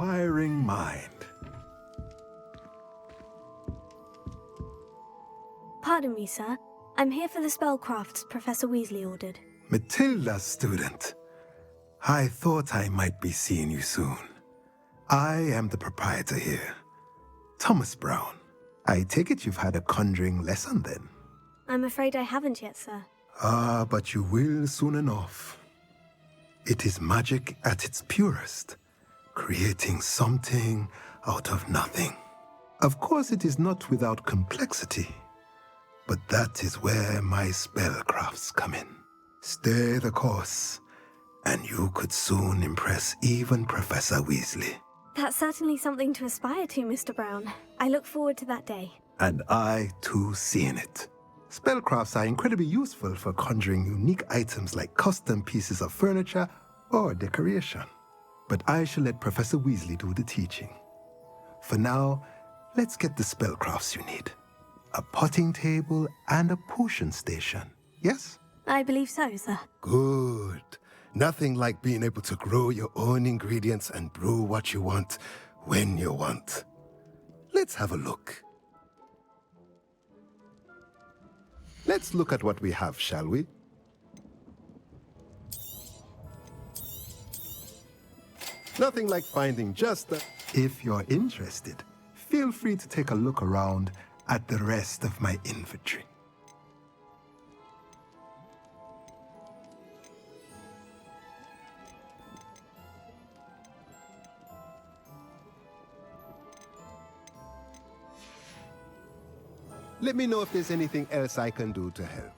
inquiring mind. Pardon me, sir. I'm here for the spellcrafts Professor Weasley ordered. Matilda's student. I thought I might be seeing you soon. I am the proprietor here, Thomas Brown. I take it you've had a conjuring lesson then? I'm afraid I haven't yet, sir. Ah, but you will soon enough. It is magic at its purest, creating something out of nothing. Of course, it is not without complexity, but that is where my spellcrafts come in. Stay the course, and you could soon impress even Professor Weasley. That's certainly something to aspire to, Mr. Brown. I look forward to that day. And I, too, seeing it. Spellcrafts are incredibly useful for conjuring unique items like custom pieces of furniture or decoration. But I shall let Professor Weasley do the teaching. For now, let's get the spellcrafts you need. A potting table and a potion station, yes? I believe so, sir. Good. Nothing like being able to grow your own ingredients and brew what you want when you want. Let's have a look. Let's look at what we have, shall we? Nothing like finding just the... If you're interested, feel free to take a look around at the rest of my inventory. Let me know if there's anything else I can do to help.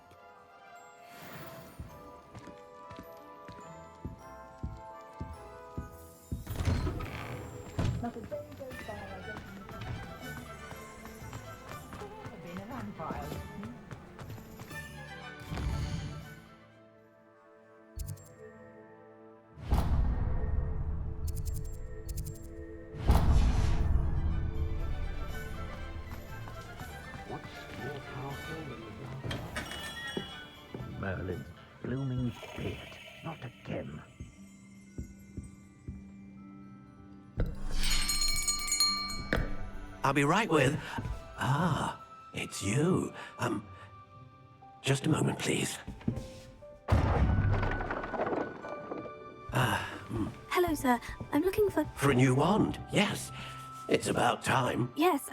Merlin's blooming beard. Not again. I'll be right with... Ah, it's you. Just a moment, please. Hello, sir. I'm looking for... For a new wand, yes. It's about time. Yes,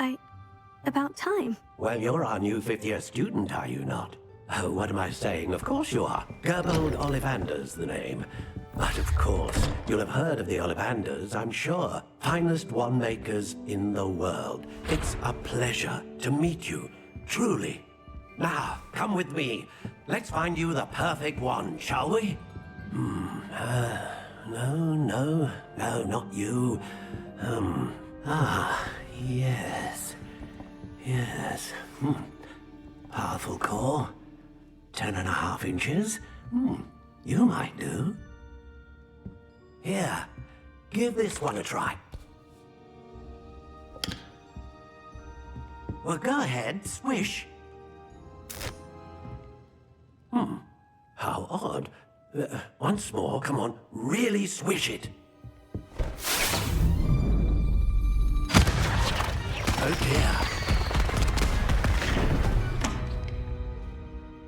about time. Well, you're our new fifth-year student, are you not? Oh, what am I saying? Of course you are. Gerbold Ollivander's the name. But of course, you'll have heard of the Ollivanders, I'm sure. Finest wand makers in the world. It's a pleasure to meet you, truly. Now, come with me. Let's find you the perfect wand, shall we? No, not you. Yes. Powerful core. 10.5 inches. You might do. Here, give this one a try. Well, go ahead, swish. How odd. Once more, come on, really swish it. Oh dear.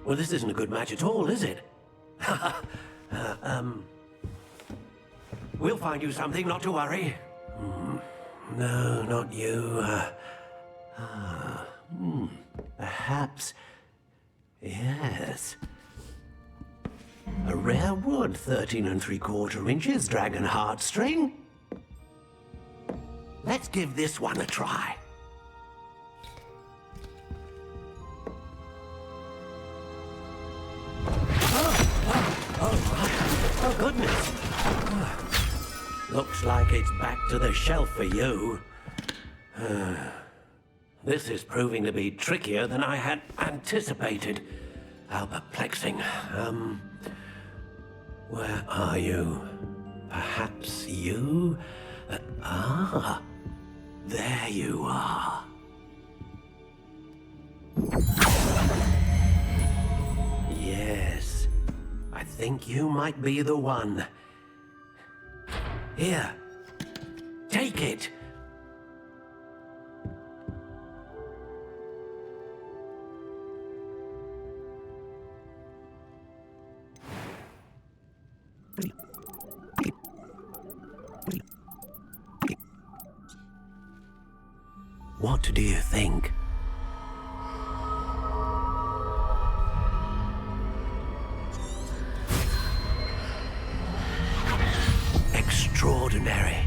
Well, this isn't a good match at all, is it? We'll find you something, not to worry. No, not you. Perhaps... Yes. A rare wood, 13 3/4 inches, dragon heartstring. Let's give this one a try. Oh, goodness. Looks like it's back to the shelf for you. This is proving to be trickier than I had anticipated. How perplexing. Where are you? Perhaps you? There you are. Yes, I think you might be the one. Here, Take it! What do you think? Extraordinary.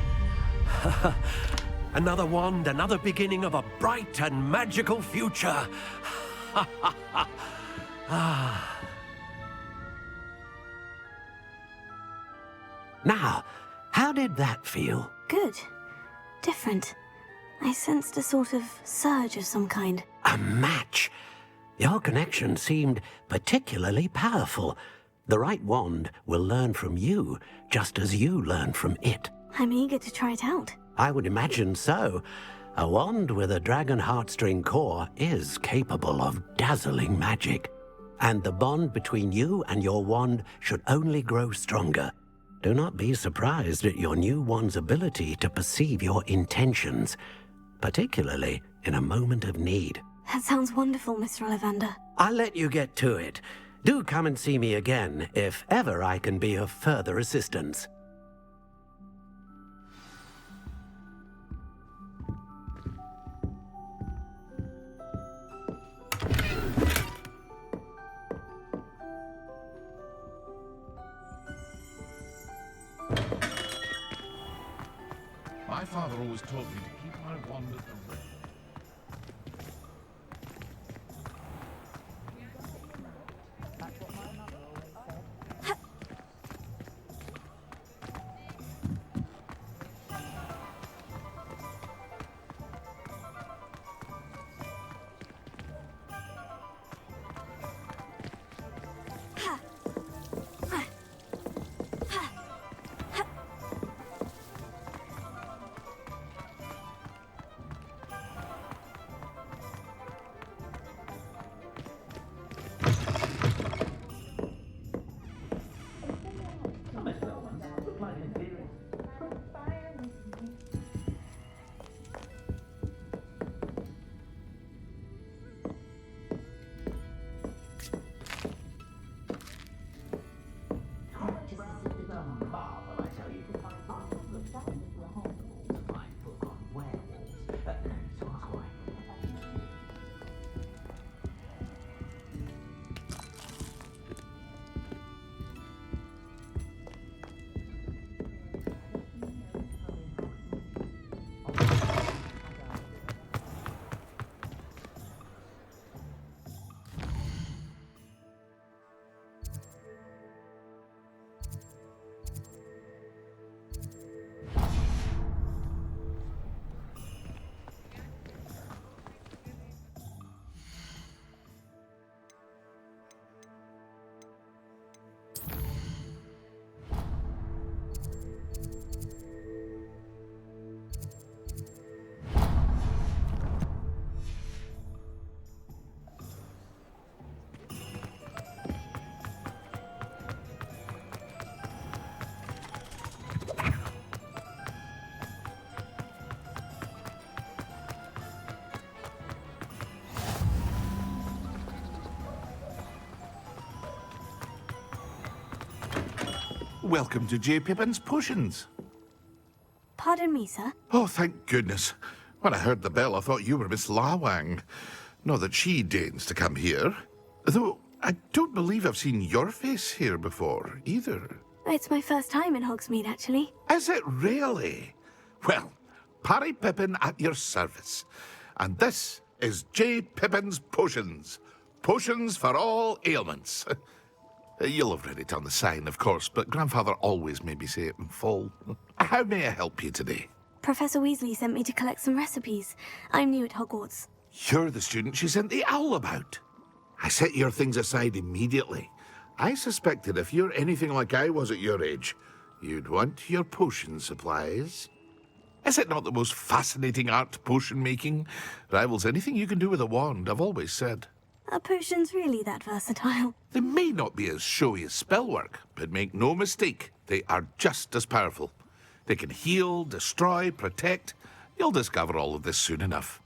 Another wand, another beginning of a bright and magical future. Now, how did that feel? Good. Different. I sensed a sort of surge of some kind. A match. Your connection seemed particularly powerful. The right wand will learn from you, just as you learn from it. I'm eager to try it out. I would imagine so. A wand with a dragon heartstring core is capable of dazzling magic. And the bond between you and your wand should only grow stronger. Do not be surprised at your new wand's ability to perceive your intentions, particularly in a moment of need. That sounds wonderful, Mr. Ollivander. I'll let you get to it. Do come and see me again if ever I can be of further assistance. My father always told me to keep my wand at the ready. Welcome to J. Pippin's Potions. Pardon me, sir. Oh, thank goodness. When I heard the bell, I thought you were Miss Lawang. Not that she deigns to come here. Though, I don't believe I've seen your face here before, either. It's my first time in Hogsmeade, actually. Is it really? Well, Parry Pippin at your service. And this is J. Pippin's Potions. Potions for all ailments. You'll have read it on the sign, of course, but Grandfather always made me say it in full. How may I help you today? Professor Weasley sent me to collect some recipes. I'm new at Hogwarts. You're the student she sent the owl about. I set your things aside immediately. I suspected if you're anything like I was at your age, you'd want your potion supplies. Is it not the most fascinating art, potion making? Rivals anything you can do with a wand, I've always said. Are potions really that versatile? They may not be as showy as spellwork, but make no mistake, they are just as powerful. They can heal, destroy, protect. You'll discover all of this soon enough.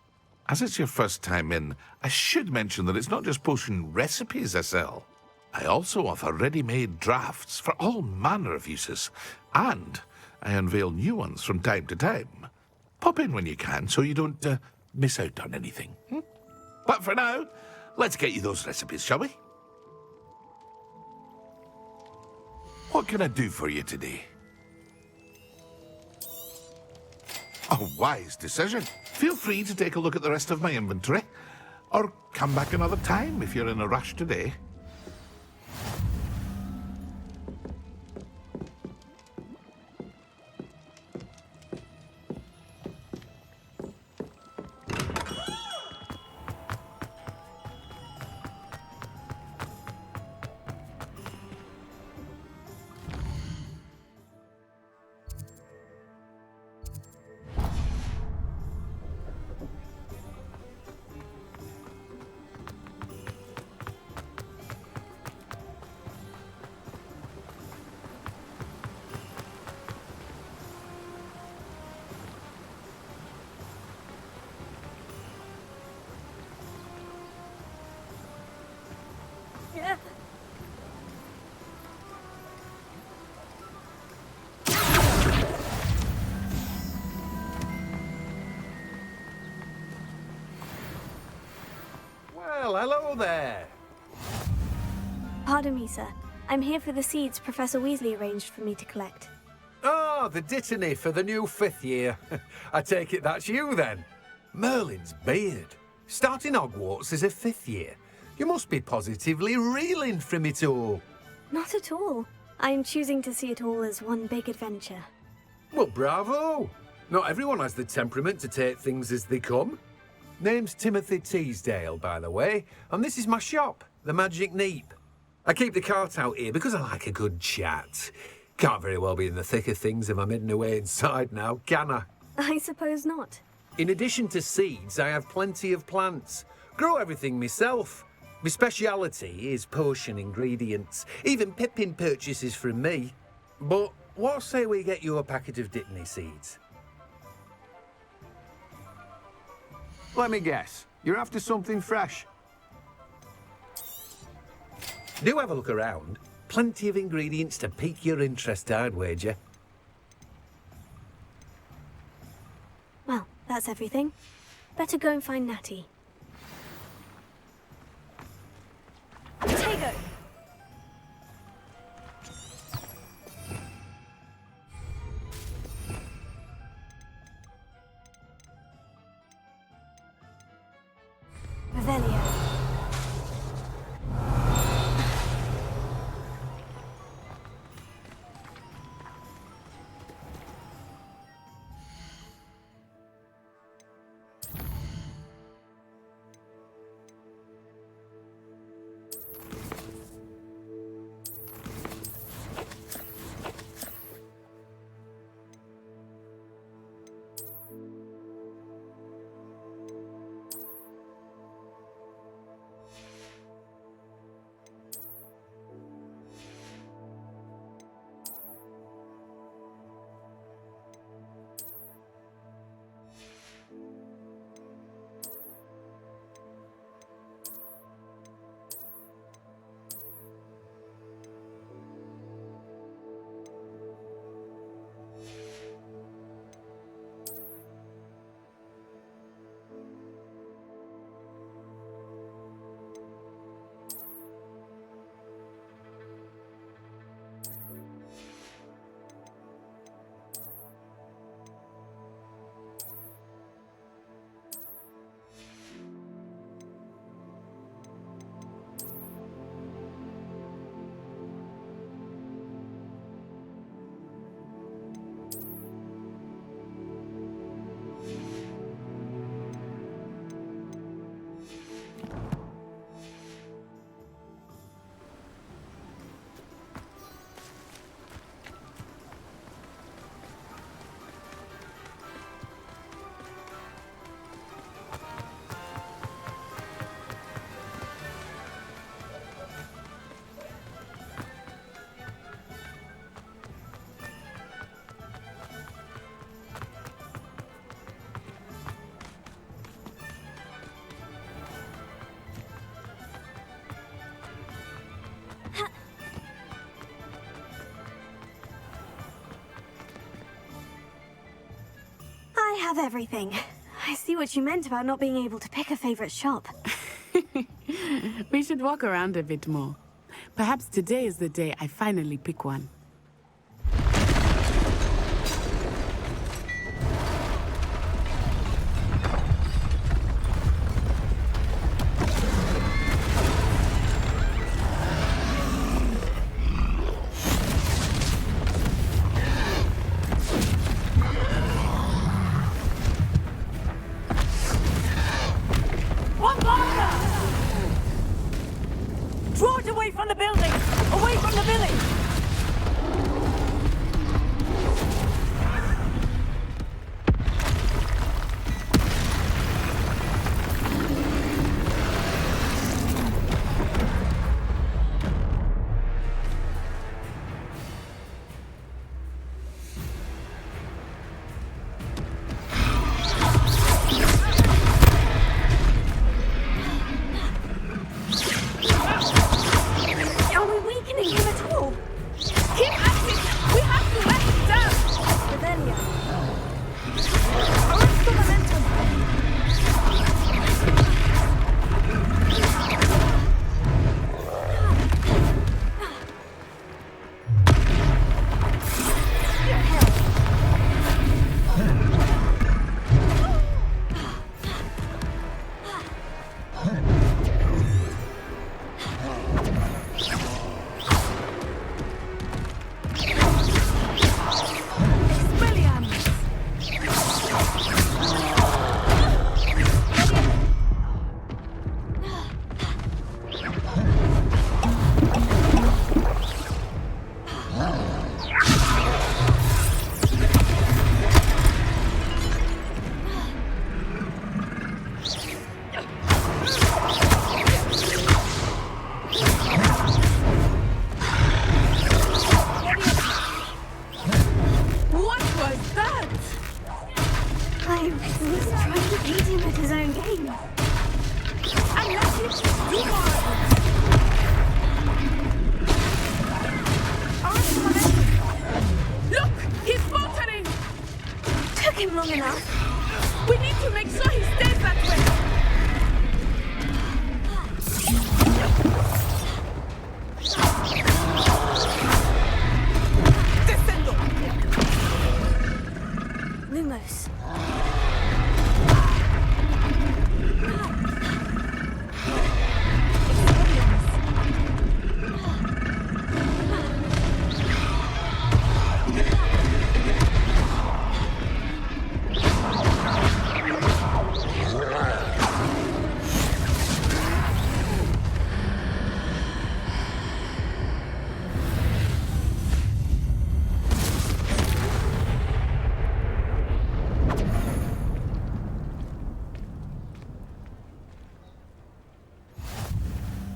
As it's your first time in, I should mention that it's not just potion recipes I sell. I also offer ready-made drafts for all manner of uses, and I unveil new ones from time to time. Pop in when you can so you don't miss out on anything. But for now, let's get you those recipes, shall we? What can I do for you today? A wise decision. Feel free to take a look at the rest of my inventory, or come back another time if you're in a rush today. Yeah. Well, hello there. Pardon me, sir. I'm here for the seeds Professor Weasley arranged for me to collect. Oh, the dittany for the new 5th year. I take it that's you then. Merlin's beard. Starting Hogwarts as a 5th year. You must be positively reeling from it all. Not at all. I'm choosing to see it all as one big adventure. Well, bravo. Not everyone has the temperament to take things as they come. Name's Timothy Teasdale, by the way, and this is my shop, the Magic Neep. I keep the cart out here because I like a good chat. Can't very well be in the thick of things if I'm hidden away inside now, can I? I suppose not. In addition to seeds, I have plenty of plants. Grow everything myself. My speciality is potion ingredients. Even Pippin purchases from me. But what say we get you a packet of Dittany seeds? Let me guess. You're after something fresh. Do have a look around. Plenty of ingredients to pique your interest, I'd wager. Well, that's everything. Better go and find Natty. Tego! Revelio. have everything. I see what you meant about not being able to pick a favorite shop. We should walk around a bit more. Perhaps today is the day I finally pick one. Draw it away from the building! Away from the village!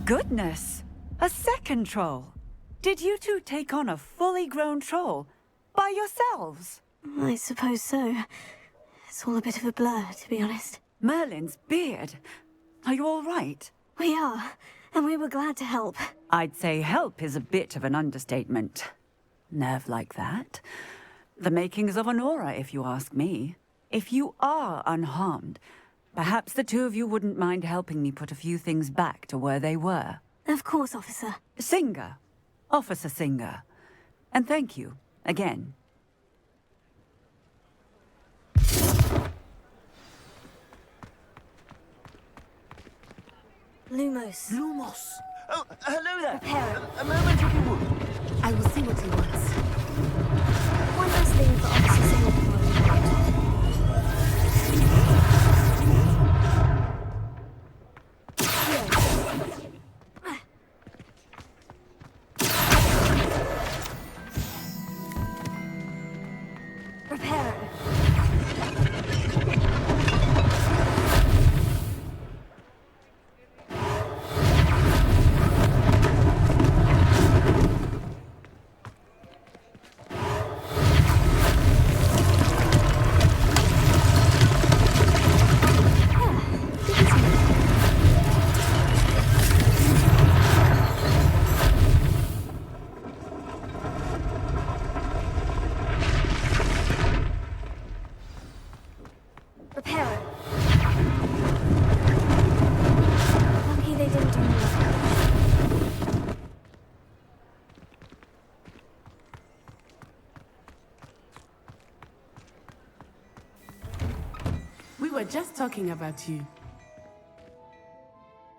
Goodness! A second troll! Did you two take on a fully grown troll by yourselves? I suppose so. It's all a bit of a blur, to be honest. Merlin's beard. Are you all right? We are, and we were glad to help. I'd say help is a bit of an understatement. Nerve like that. The makings of an aura, if you ask me. If you are unharmed, perhaps the two of you wouldn't mind helping me put a few things back to where they were. Of course, officer. Singer. Officer Singer. And thank you, again. Lumos. Lumos! Oh, hello there! Prepare. A moment, if you would. I will see what he wants. One last thing for Officer Singer before we depart. were just talking about you.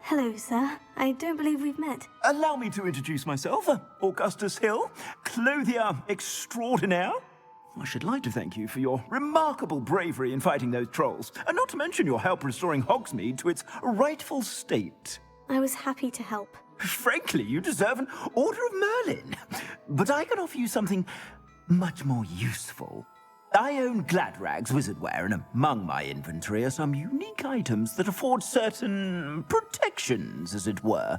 Hello, sir. I don't believe we've met. Allow me to introduce myself. Augustus Hill, clothier extraordinaire. I should like to thank you for your remarkable bravery in fighting those trolls, and not to mention your help restoring Hogsmeade to its rightful state. I was happy to help. Frankly, you deserve an Order of Merlin. But I can offer you something much more useful. I own Gladrag's wizardware, and among my inventory are some unique items that afford certain protections, as it were.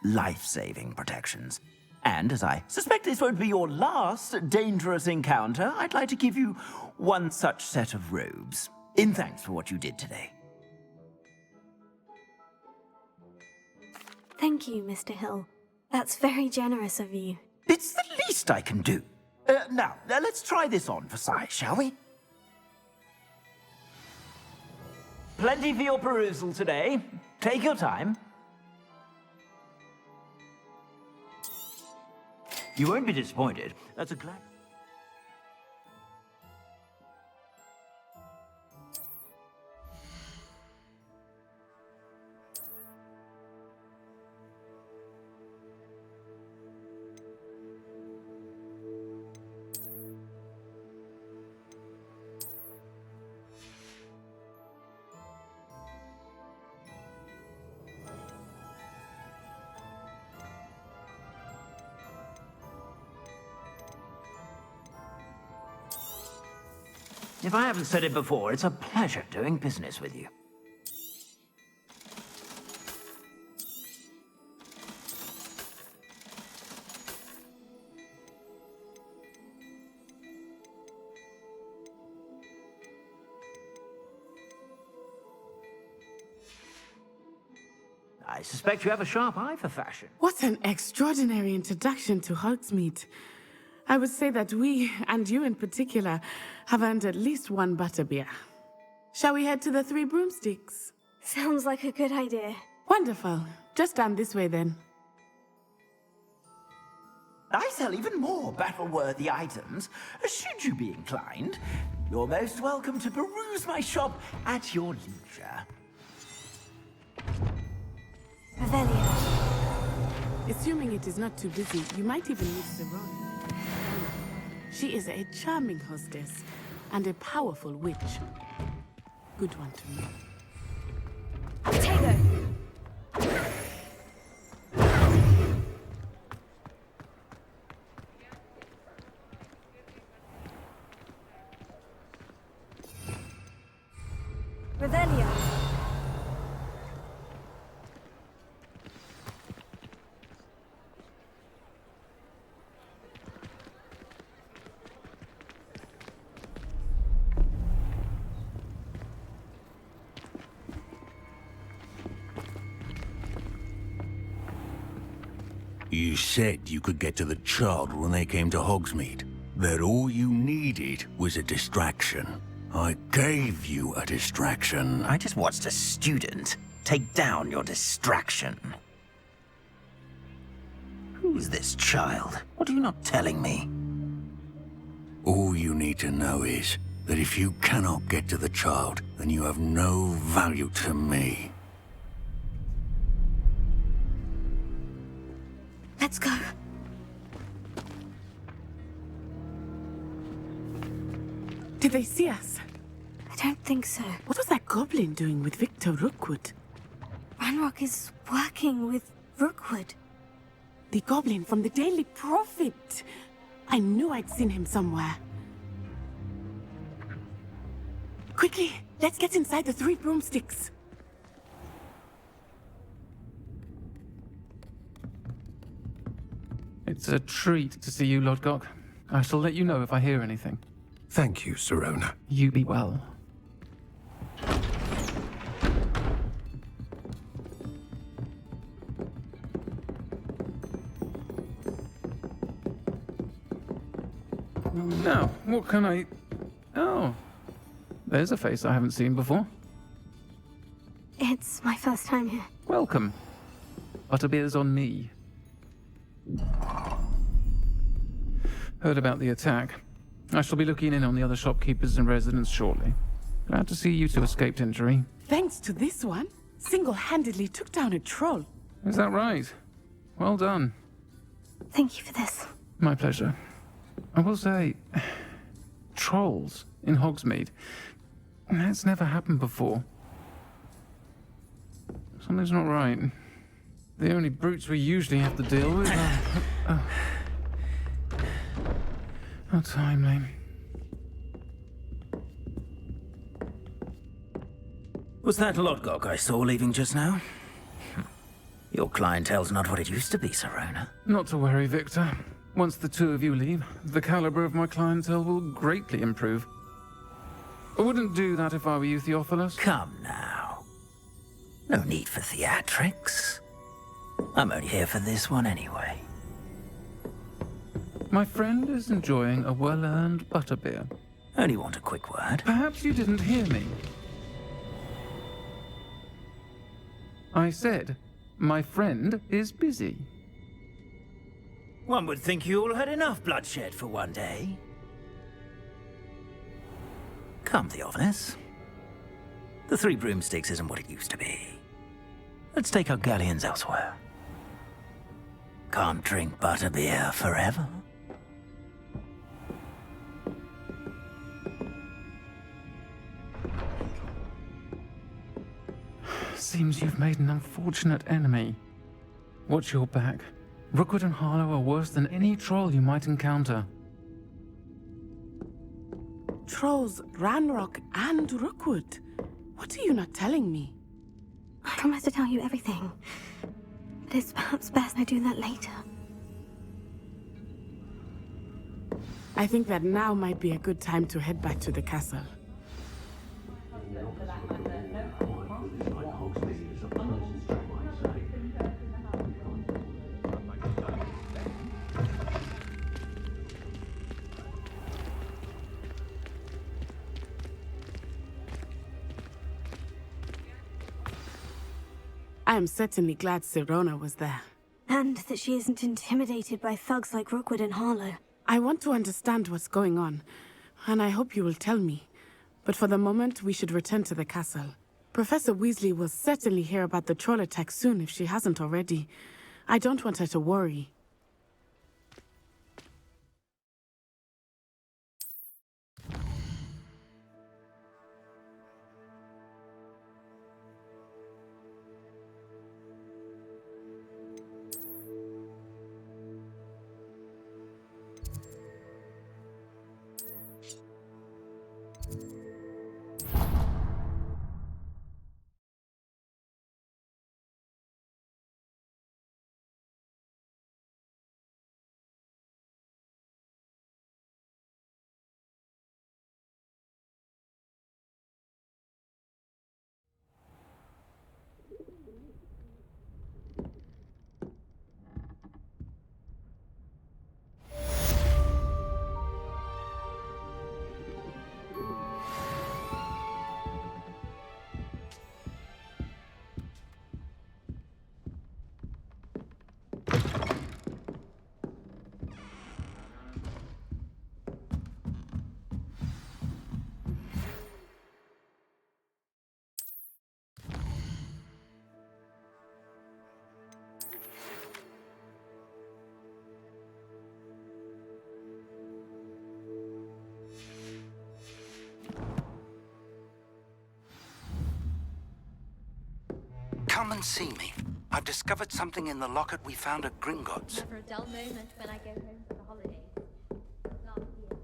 Life-saving protections. And as I suspect this won't be your last dangerous encounter, I'd like to give you one such set of robes, in thanks for what you did today. Thank you, Mr. Hill. That's very generous of you. It's the least I can do. Now, let's try this on for size, shall we? Plenty for your perusal today. Take your time. You won't be disappointed. That's a glad... If I haven't said it before, it's a pleasure doing business with you. I suspect you have a sharp eye for fashion. What an extraordinary introduction to Hogsmeade. I would say that we, and you in particular, have earned at least one butterbeer. Shall we head to the Three Broomsticks? Sounds like a good idea. Wonderful. Just down this way then. I sell even more battle-worthy items. Should you be inclined, you're most welcome to peruse my shop at your leisure. Revelio. Assuming it is not too busy, you might even meet Saroni. She is a charming hostess and a powerful witch. Good one to know. Potato! Revelio. You said you could get to the child when they came to Hogsmeade. That all you needed was a distraction. I gave you a distraction. I just watched a student take down your distraction. Who's this child? What are you not telling me? All you need to know is that if you cannot get to the child, then you have no value to me. Let's go. Did they see us? I don't think so. What was that goblin doing with Victor Rookwood? Ranrock is working with Rookwood. The goblin from the Daily Prophet. I knew I'd seen him somewhere. Quickly, let's get inside the Three Broomsticks. It's a treat to see you, Lodgok. I shall let you know if I hear anything. Thank you, Sirona. You be well. Now, what can I... Oh, there's a face I haven't seen before. It's my first time here. Welcome. Butterbeer's on me. Heard about the attack. I shall be looking in on the other shopkeepers and residents shortly. Glad to see you two escaped injury. Thanks to this one, single-handedly took down a troll. Is that right? Well done. Thank you for this. My pleasure. I will say, trolls in Hogsmeade. That's never happened before. Something's not right. The only brutes we usually have to deal with are... How timely. Was that Lodgok I saw leaving just now? Your clientele's not what it used to be, Serona. Not to worry, Victor. Once the two of you leave, the caliber of my clientele will greatly improve. I wouldn't do that if I were you, Theophilus. Come now. No need for theatrics. I'm only here for this one anyway. My friend is enjoying a well-earned butterbeer. Only want a quick word. Perhaps you didn't hear me. I said, my friend is busy. One would think you all had enough bloodshed for one day. Come, Theophilus. The Three Broomsticks isn't what it used to be. Let's take our galleons elsewhere. Can't drink butterbeer forever. Seems you've made an unfortunate enemy. Watch your back. Rookwood and Harlow are worse than any troll you might encounter. Trolls, Ranrock, and Rookwood. What are you not telling me? I promise to tell you everything. But it's perhaps best I do that later. I think that now might be a good time to head back to the castle. I am certainly glad Serona was there. And that she isn't intimidated by thugs like Rookwood and Harlow. I want to understand what's going on, and I hope you will tell me. But for the moment, we should return to the castle. Professor Weasley will certainly hear about the troll attack soon if she hasn't already. I don't want her to worry. Come and see me. I've discovered something in the locket we found at Gringotts. For a dull moment when I go home for the holidays. Last year.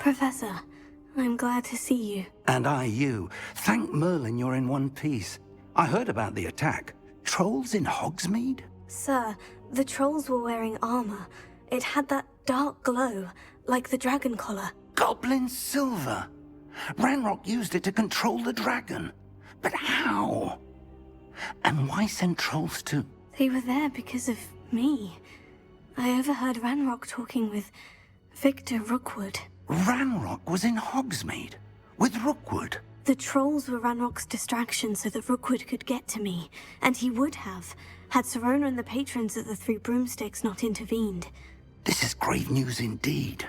Professor, I'm glad to see you. And I you. Thank Merlin you're in one piece. I heard about the attack. Trolls in Hogsmeade? Sir, the trolls were wearing armor. It had that dark glow, like the dragon collar. Goblin silver. Ranrock used it to control the dragon. But how? And why send trolls to... They were there because of me. I overheard Ranrock talking with Victor Rookwood. Ranrock was in Hogsmeade with Rookwood. The trolls were Ranrock's distraction so that Rookwood could get to me, and he would have, had Serona and the patrons at the Three Broomsticks not intervened. This is grave news indeed.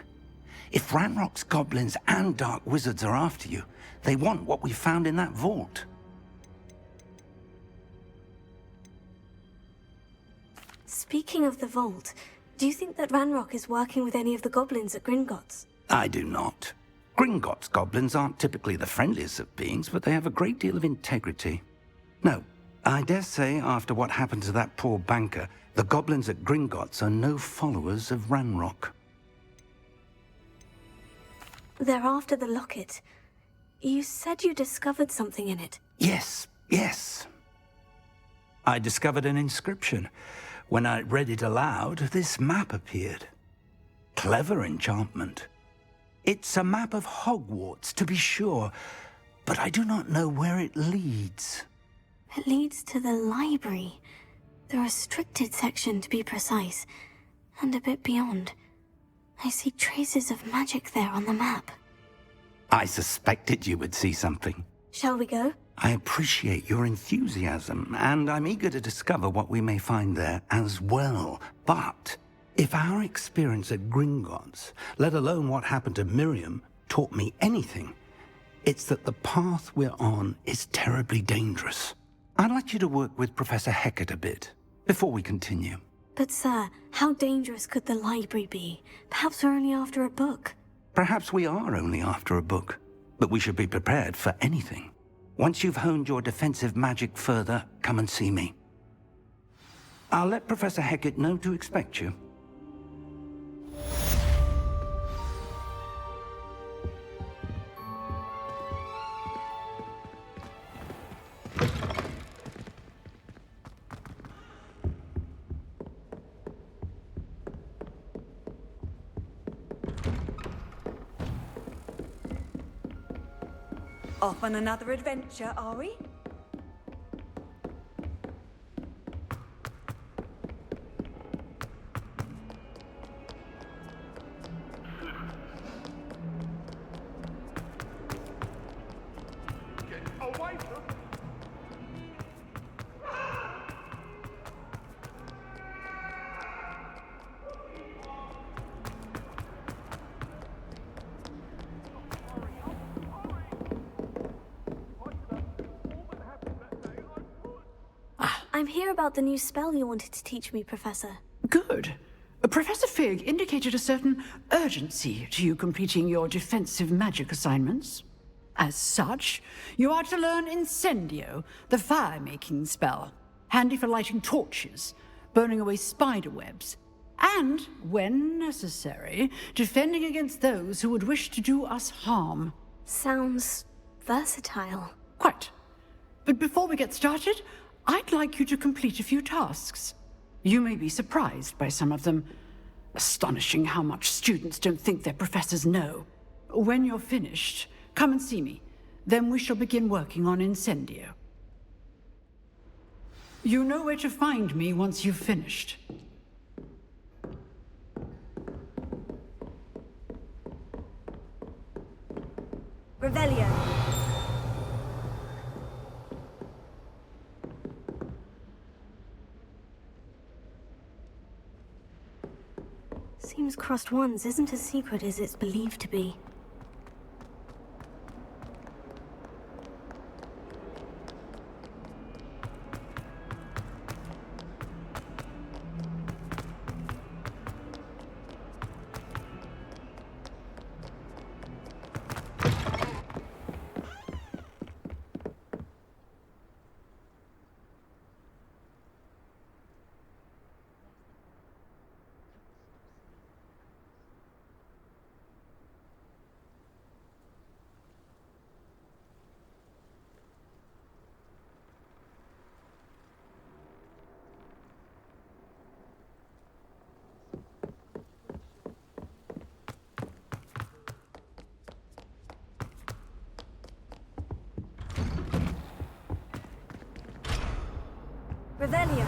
If Ranrock's goblins and dark wizards are after you, they want what we found in that vault. Speaking of the vault, do you think that Ranrock is working with any of the goblins at Gringotts? I do not. Gringotts goblins aren't typically the friendliest of beings, but they have a great deal of integrity. No, I dare say after what happened to that poor banker, the goblins at Gringotts are no followers of Ranrock. They're after the locket. You said you discovered something in it. Yes. I discovered an inscription. When I read it aloud, this map appeared. Clever enchantment. It's a map of Hogwarts, to be sure, but I do not know where it leads. It leads to the library. The restricted section, to be precise, and a bit beyond. I see traces of magic there on the map. I suspected you would see something. Shall we go? I appreciate your enthusiasm, and I'm eager to discover what we may find there as well. But if our experience at Gringotts, let alone what happened to Miriam, taught me anything, it's that the path we're on is terribly dangerous. I'd like you to work with Professor Hecat a bit before we continue. But sir, how dangerous could the library be? Perhaps we're only after a book. Perhaps we are only after a book, but we should be prepared for anything. Once you've honed your defensive magic further, come and see me. I'll let Professor Hecat know to expect you. Off on another adventure, are we? I'm here about the new spell you wanted to teach me, Professor. Good. Professor Fig indicated a certain urgency to you completing your defensive magic assignments. As such, you are to learn Incendio, the fire-making spell, handy for lighting torches, burning away spider webs, and, when necessary, defending against those who would wish to do us harm. Sounds versatile. Quite. But before we get started, I'd like you to complete a few tasks. You may be surprised by some of them. Astonishing how much students don't think their professors know. When you're finished, come and see me. Then we shall begin working on Incendio. You know where to find me once you've finished. Revelio. Seems crossed ones isn't as secret as it's believed to be. Revelio.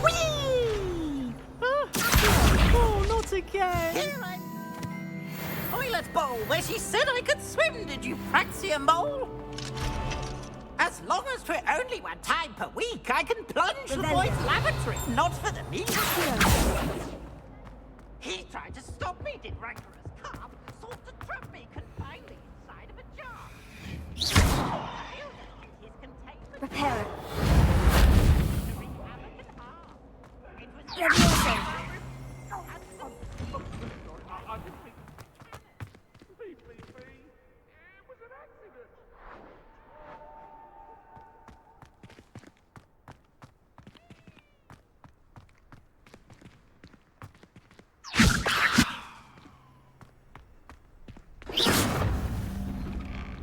Whee! Oh, not again! Here I... Toilet bowl, where she said I could swim, did you praxia mole? As long as 'twere only one time per week, I can plunge the boy's lavatory, not for the meat. He tried to stop me, did rancorous carp, sought to trap me, confined me inside of a jar. Repair it.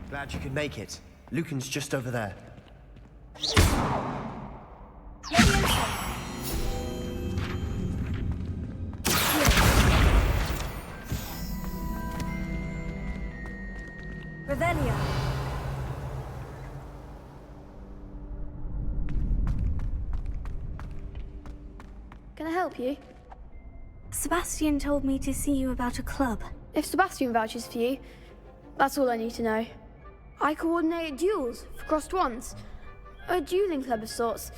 Glad you could make it. Lucan's just over there. Revelio. Can I help you? Sebastian told me to see you about a club. If Sebastian vouches for you, that's all I need to know. I coordinate duels for crossed ones. A dueling club of sorts.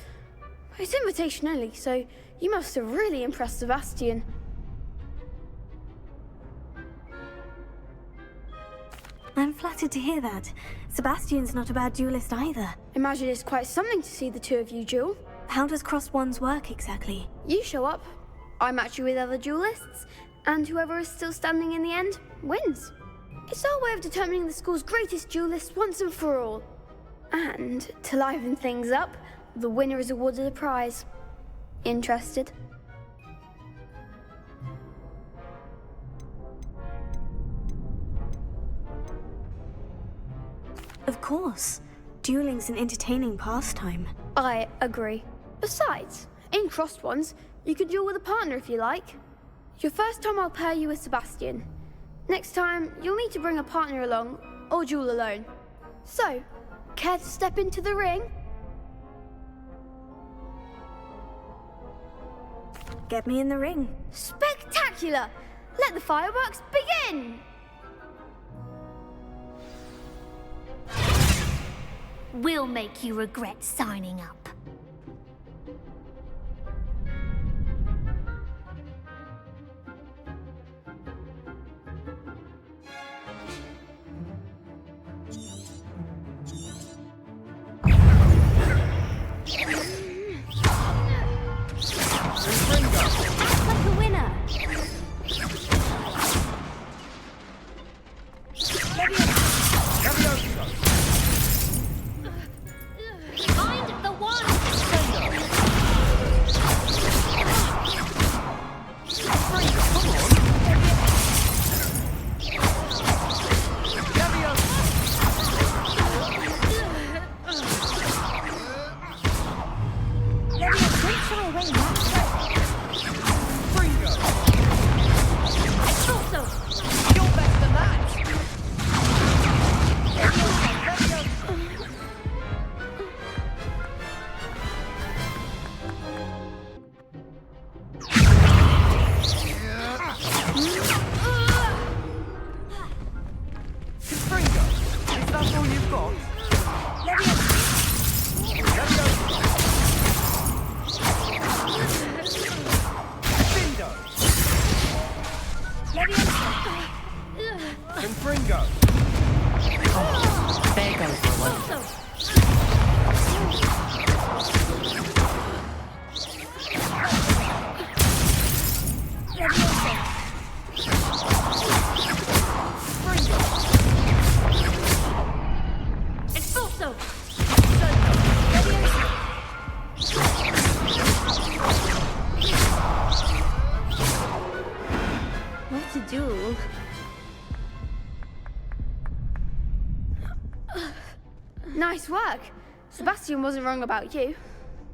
It's invitation only, so you must have really impressed Sebastian. I'm flattered to hear that. Sebastian's not a bad duelist either. Imagine it's quite something to see the two of you duel. How does crossed ones work exactly? You show up, I match you with other duelists, and whoever is still standing in the end wins. It's our way of determining the school's greatest duelist once and for all. And to liven things up, the winner is awarded a prize. Interested? Of course. Dueling's an entertaining pastime. I agree. Besides, in crossed ones, you can duel with a partner if you like. Your first time I'll pair you with Sebastian. Next time, you'll need to bring a partner along, or duel alone. So, care to step into the ring? Get me in the ring. Spectacular! Let the fireworks begin! We'll make you regret signing up. Nice work. Sebastian wasn't wrong about you.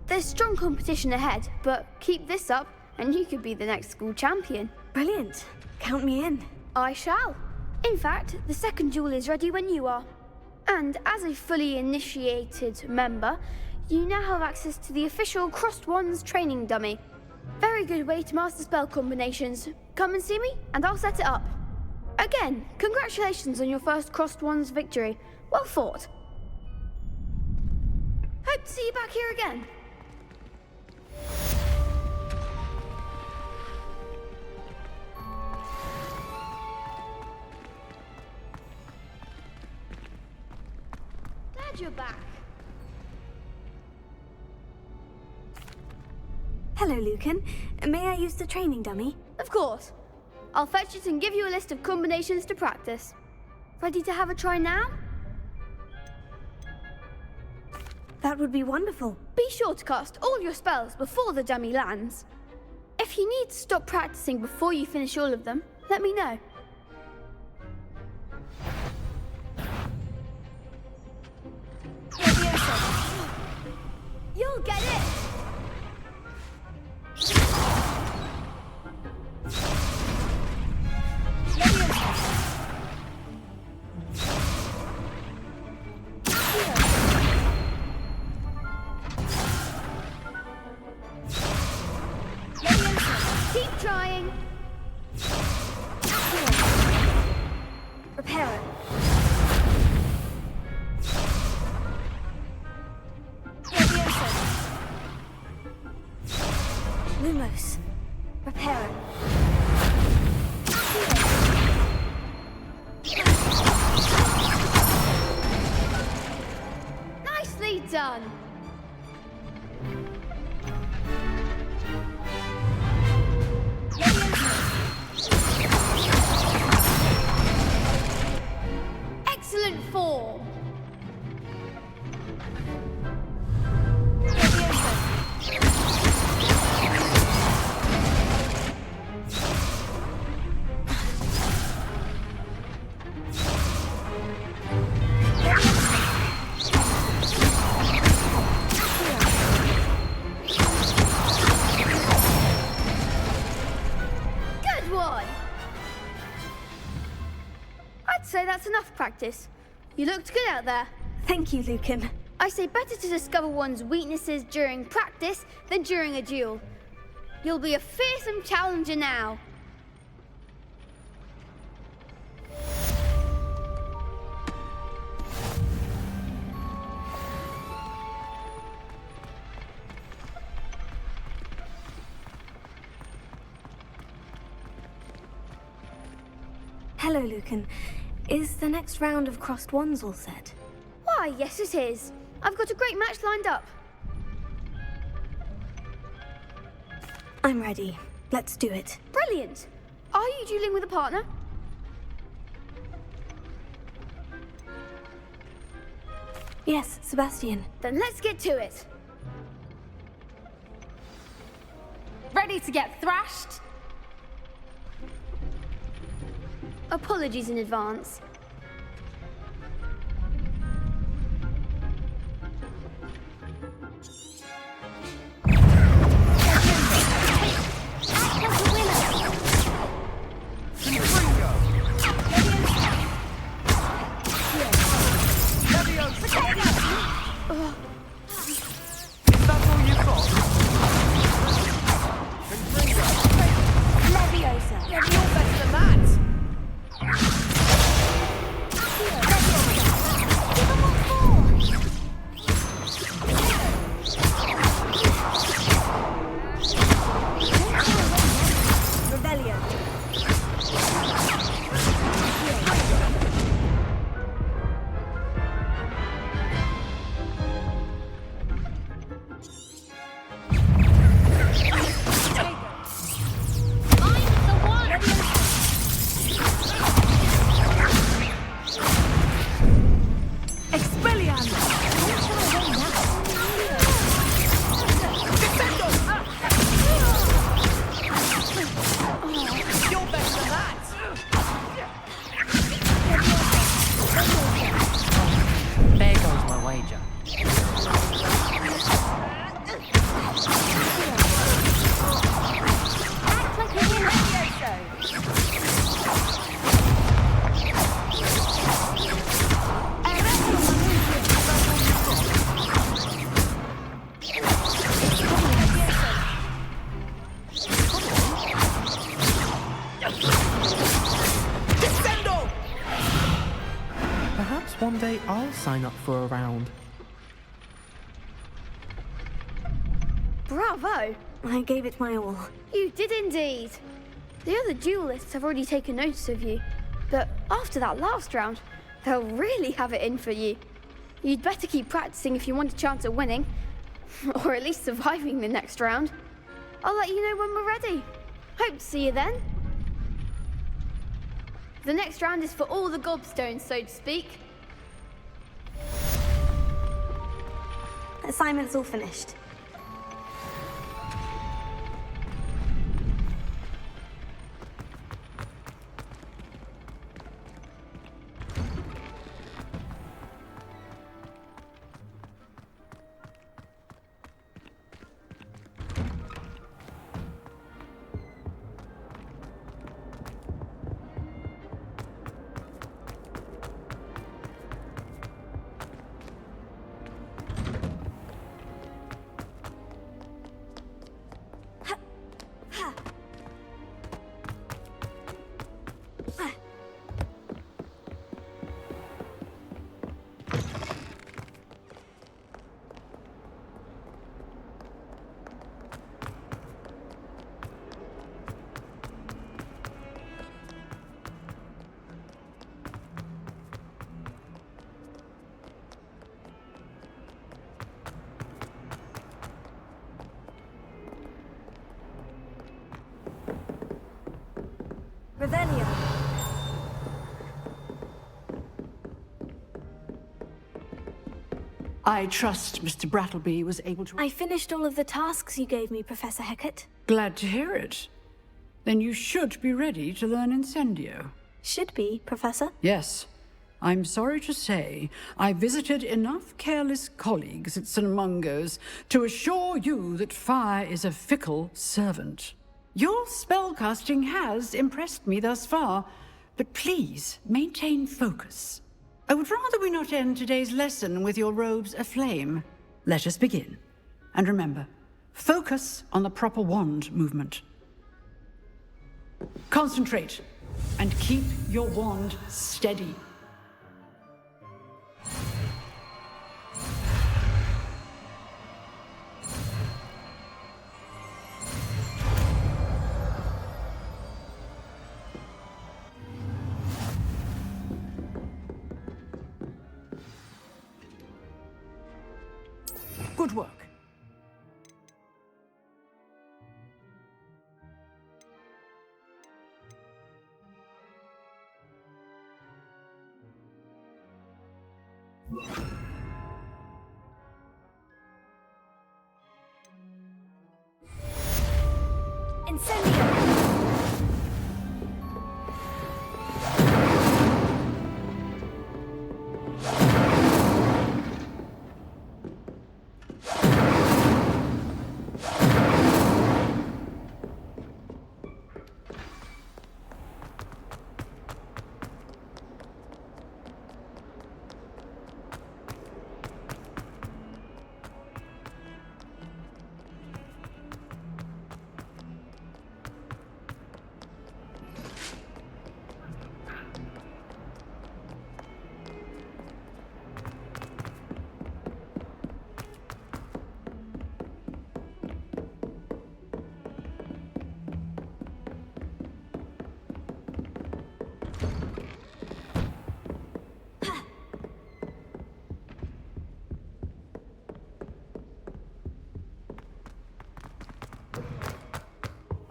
There's strong competition ahead, but keep this up and you could be the next school champion. Brilliant. Count me in. I shall. In fact, the second duel is ready when you are. And as a fully initiated member, you now have access to the official Crossed Wands training dummy. Very good way to master spell combinations. Come and see me, and I'll set it up. Again, congratulations on your first Crossed Wands victory. Well fought. Hope to see you back here again. Glad you're back. Hello, Lucan. May I use the training dummy? Of course. I'll fetch it and give you a list of combinations to practice. Ready to have a try now? That would be wonderful. Be sure to cast all your spells before the dummy lands. If you need to stop practicing before you finish all of them, let me know. You'll get it! Keep trying. Reparo. Lumos. Reparo. Nicely done. Excellent form. Good one. I'd say that's enough practice. You looked good out there. Thank you, Lucan. I say better to discover one's weaknesses during practice than during a duel. You'll be a fearsome challenger now. Hello, Lucan. Is the next round of Crossed Wands all set? Why, yes it is. I've got a great match lined up. I'm ready. Let's do it. Brilliant. Are you dueling with a partner? Yes, Sebastian. Then let's get to it. Ready to get thrashed? Apologies in advance. Perhaps one day I'll sign up for a round. Bravo! I gave it my all. You did indeed. The other duelists have already taken notice of you, but after that last round, they'll really have it in for you. You'd better keep practicing if you want a chance at winning, or at least surviving the next round. I'll let you know when we're ready. Hope to see you then. The next round is for all the gobstones, so to speak. Assignment's all finished. Revelio. I trust Mr. Brattleby was able to... I finished all of the tasks you gave me, Professor Hecat. Glad to hear it. Then you should be ready to learn Incendio. Should be, Professor. Yes. I'm sorry to say, I visited enough careless colleagues at St. Mungo's to assure you that fire is a fickle servant. Your spellcasting has impressed me thus far, but please maintain focus. I would rather we not end today's lesson with your robes aflame. Let us begin. And remember, focus on the proper wand movement. Concentrate, and keep your wand steady. Good work. Incendio!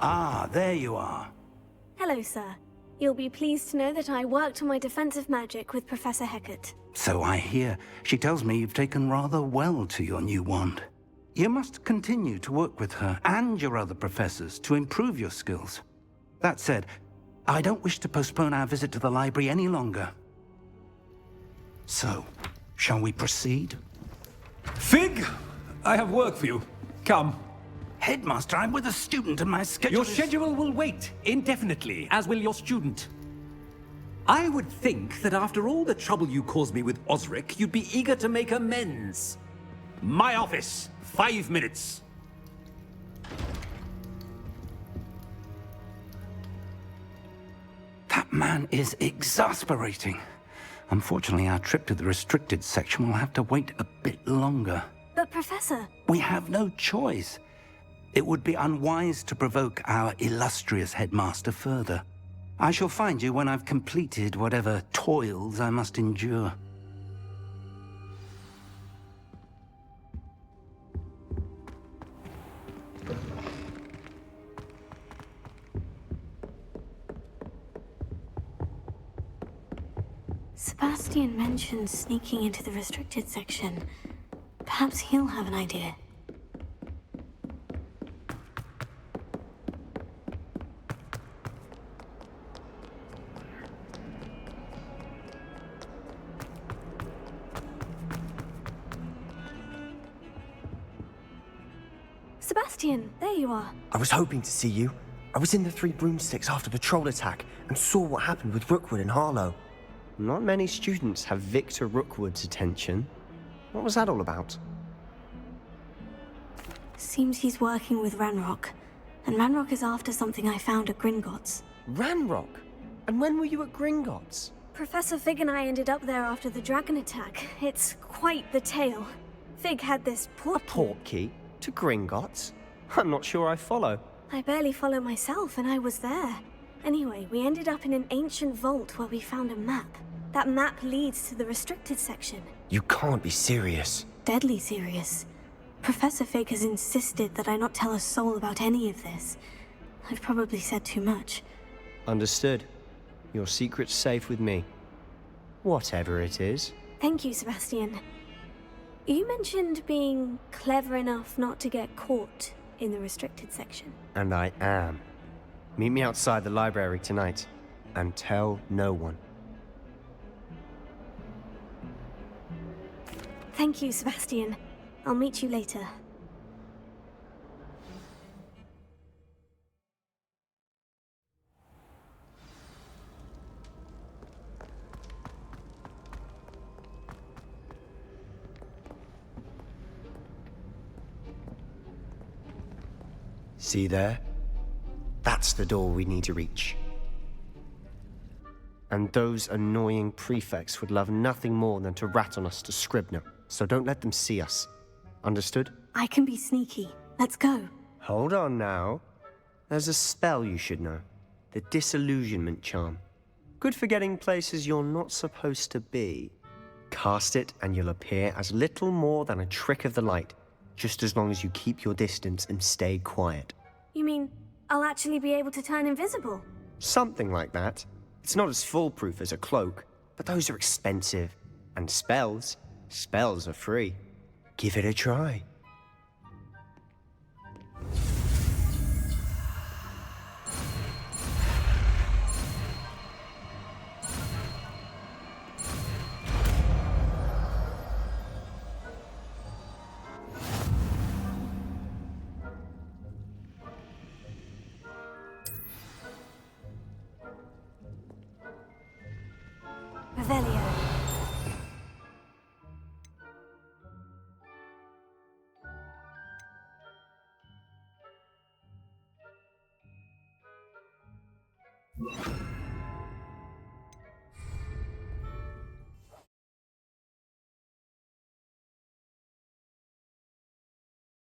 Ah, there you are. Hello, sir. You'll be pleased to know that I worked on my defensive magic with Professor Hecat. So I hear. She tells me you've taken rather well to your new wand. You must continue to work with her and your other professors to improve your skills. That said, I don't wish to postpone our visit to the library any longer. So, shall we proceed? Fig! I have work for you. Come. Headmaster, I'm with a student and my schedule Your schedule will wait indefinitely, as will your student. I would think that after all the trouble you caused me with Osric, you'd be eager to make amends. My office, 5 minutes. That man is exasperating. Unfortunately, our trip to the restricted section will have to wait a bit longer. But Professor... We have no choice. It would be unwise to provoke our illustrious headmaster further. I shall find you when I've completed whatever toils I must endure. Sebastian mentioned sneaking into the restricted section. Perhaps he'll have an idea. Sebastian, there you are. I was hoping to see you. I was in the Three Broomsticks after the troll attack and saw what happened with Rookwood and Harlow. Not many students have Victor Rookwood's attention. What was that all about? Seems he's working with Ranrock. And Ranrock is after something I found at Gringotts. Ranrock? And when were you at Gringotts? Professor Fig and I ended up there after the dragon attack. It's quite the tale. Fig had this portkey. A portkey? To Gringotts? I'm not sure I follow. I barely follow myself, and I was there. Anyway, we ended up in an ancient vault where we found a map. That map leads to the restricted section. You can't be serious. Deadly serious. Professor Fig has insisted that I not tell a soul about any of this. I've probably said too much. Understood. Your secret's safe with me. Whatever it is. Thank you, Sebastian. You mentioned being clever enough not to get caught in the restricted section. And I am. Meet me outside the library tonight, and tell no one. Thank you, Sebastian. I'll meet you later. See there? That's the door we need to reach. And those annoying prefects would love nothing more than to rat on us to Scribner, so don't let them see us. Understood? I can be sneaky. Let's go. Hold on now. There's a spell you should know. The Disillusionment Charm. Good for getting places you're not supposed to be. Cast it and you'll appear as little more than a trick of the light, just as long as you keep your distance and stay quiet. You mean I'll actually be able to turn invisible? Something like that. It's not as foolproof as a cloak, but those are expensive. And spells are free. Give it a try.